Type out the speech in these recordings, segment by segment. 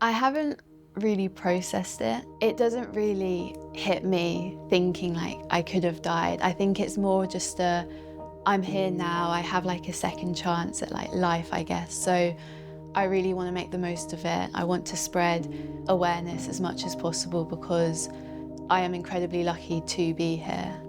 I haven't really processed it. It doesn't really hit me thinking like I could have died. I think it's more just I'm here now, I have like a second chance at like life, I guess. So I really want to make the most of it. I want to spread awareness as much as possible because I am incredibly lucky to be here.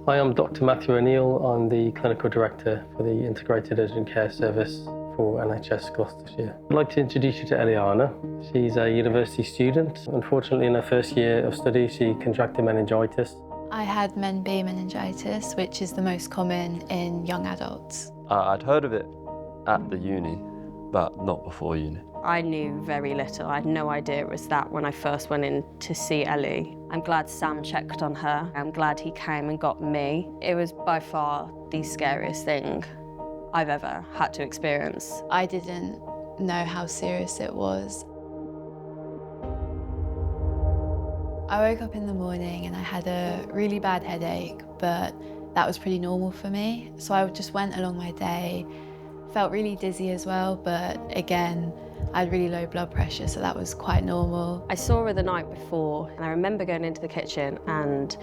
Hi, I'm Dr. Matthew O'Neill. I'm the Clinical Director for the Integrated Urgent Care Service for NHS Gloucestershire. I'd like to introduce you to Eliana. She's a university student. Unfortunately, in her first year of study, she contracted meningitis. I had Men B meningitis, which is the most common in young adults. I'd heard of it at the uni, but not before uni. I knew very little. I had no idea it was that when I first went in to see Ellie. I'm glad Sam checked on her. I'm glad he came and got me. It was by far the scariest thing I've ever had to experience. I didn't know how serious it was. I woke up in the morning and I had a really bad headache, but that was pretty normal for me. So I just went along my day, felt really dizzy as well, but again, I had really low blood pressure, so that was quite normal. I saw her the night before, and I remember going into the kitchen and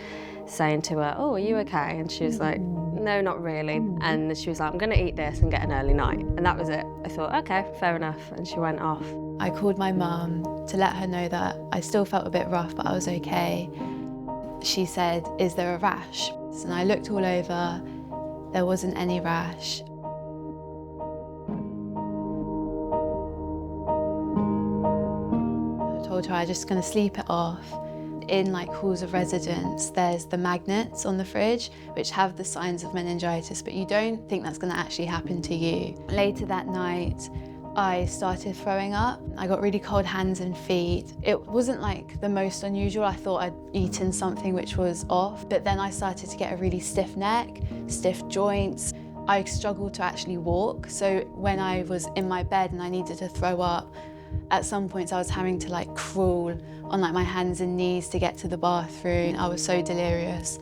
saying to her, "Oh, are you okay?" And she was like, "No, not really." And she was like, "I'm gonna eat this and get an early night." And that was it. I thought, okay, fair enough. And she went off. I called my mum to let her know that I still felt a bit rough, but I was okay. She said, "Is there a rash?" And I looked all over, there wasn't any rash. I told her I'm just going to sleep it off. In like halls of residence, there's the magnets on the fridge which have the signs of meningitis, but you don't think that's going to actually happen to you. Later that night, I started throwing up. I got really cold hands and feet. It wasn't like the most unusual. I thought I'd eaten something which was off, but then I started to get a really stiff neck, stiff joints. I struggled to actually walk. So when I was in my bed and I needed to throw up, at some points I was having to like crawl on like my hands and knees to get to the bathroom. I was so delirious.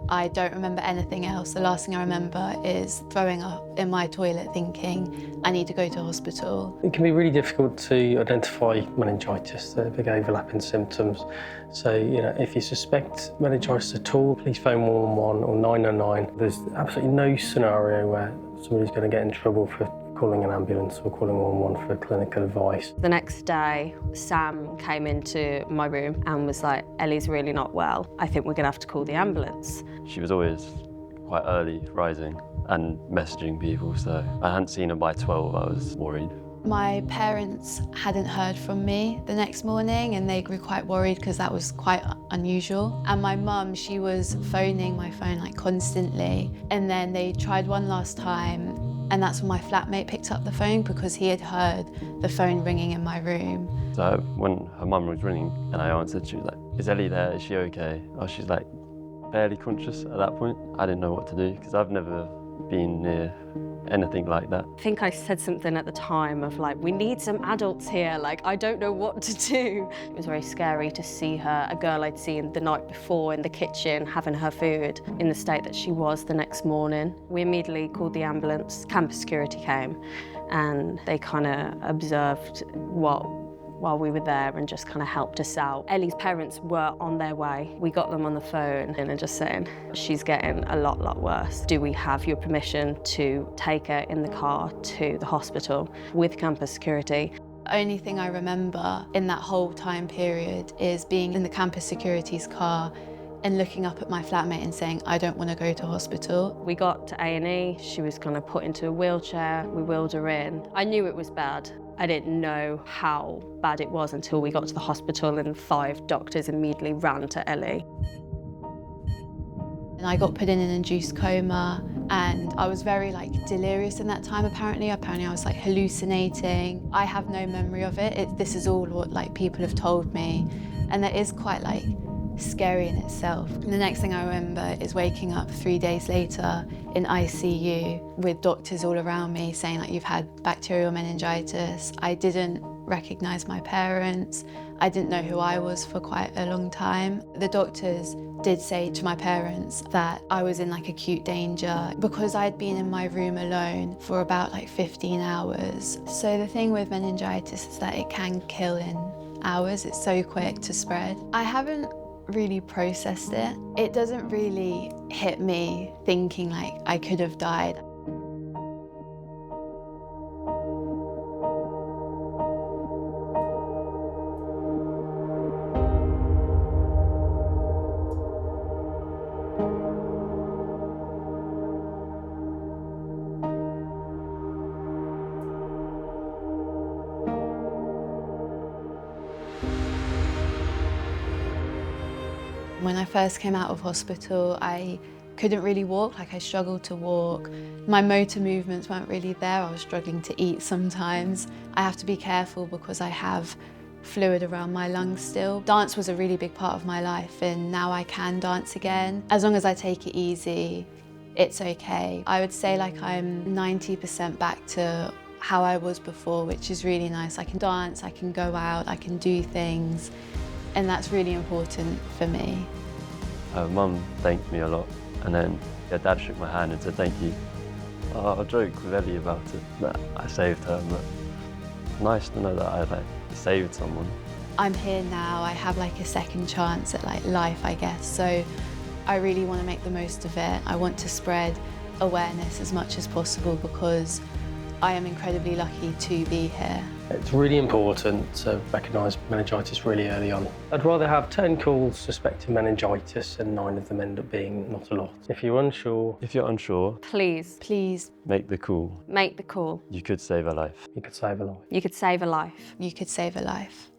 I don't remember anything else. The last thing I remember is throwing up in my toilet thinking I need to go to hospital. It can be really difficult to identify meningitis, the big overlapping symptoms. So, if you suspect meningitis at all, please phone 111 or 999. There's absolutely no scenario where somebody's going to get in trouble for calling an ambulance or calling 111 for clinical advice. The next day, Sam came into my room and was like, "Ellie's really not well. I think we're gonna have to call the ambulance." She was always quite early rising and messaging people, so I hadn't seen her by 12, I was worried. My parents hadn't heard from me the next morning and they grew quite worried because that was quite unusual. And my mum, she was phoning my phone like constantly. And then they tried one last time, and that's when my flatmate picked up the phone because he had heard the phone ringing in my room. So when her mum was ringing and I answered, she was like, "Is Ellie there? Is she okay?" Oh, she's like barely conscious at that point. I didn't know what to do because I've never been near anything like that. I think I said something at the time of like, "We need some adults here, like I don't know what to do." It was very scary to see her, a girl I'd seen the night before in the kitchen having her food, in the state that she was the next morning. We immediately called the ambulance. Campus security came and they kind of observed while we were there and just kind of helped us out. Ellie's parents were on their way. We got them on the phone and they're just saying, "She's getting a lot worse. Do we have your permission to take her in the car to the hospital?" With campus security. Only thing I remember in that whole time period is being in the campus security's car and looking up at my flatmate and saying, "I don't want to go to hospital." We got to A&E, she was kind of put into a wheelchair, we wheeled her in. I knew it was bad. I didn't know how bad it was until we got to the hospital and 5 doctors immediately ran to Ellie. And I got put in an induced coma and I was very delirious in that time apparently. Apparently I was hallucinating. I have no memory of it. This is all what people have told me. And that is quite scary in itself. And the next thing I remember is waking up 3 days later in ICU with doctors all around me saying you've had bacterial meningitis. I didn't recognise my parents. I didn't know who I was for quite a long time. The doctors did say to my parents that I was in like acute danger because I'd been in my room alone for about like 15 hours. So the thing with meningitis is that it can kill in hours. It's so quick to spread. I haven't really processed it. It doesn't really hit me thinking like I could have died. When I first came out of hospital, I couldn't really walk, like I struggled to walk. My motor movements weren't really there. I was struggling to eat sometimes. I have to be careful because I have fluid around my lungs still. Dance was a really big part of my life and now I can dance again. As long as I take it easy, it's okay. I would say like I'm 90% back to how I was before, which is really nice. I can dance, I can go out, I can do things. And that's really important for me. Mum thanked me a lot, and then Dad shook my hand and said thank you. I joked with Ellie about it, that I saved her, but it's nice to know that I saved someone. I'm here now, I have like a second chance at like life, I guess, so I really want to make the most of it. I want to spread awareness as much as possible because I am incredibly lucky to be here. It's really important to recognise meningitis really early on. I'd rather have 10 calls suspecting meningitis and 9 of them end up being not a lot. If you're unsure, Please make the call. make the call. You could save a life. you could save a life. You could save a life. You could save a life.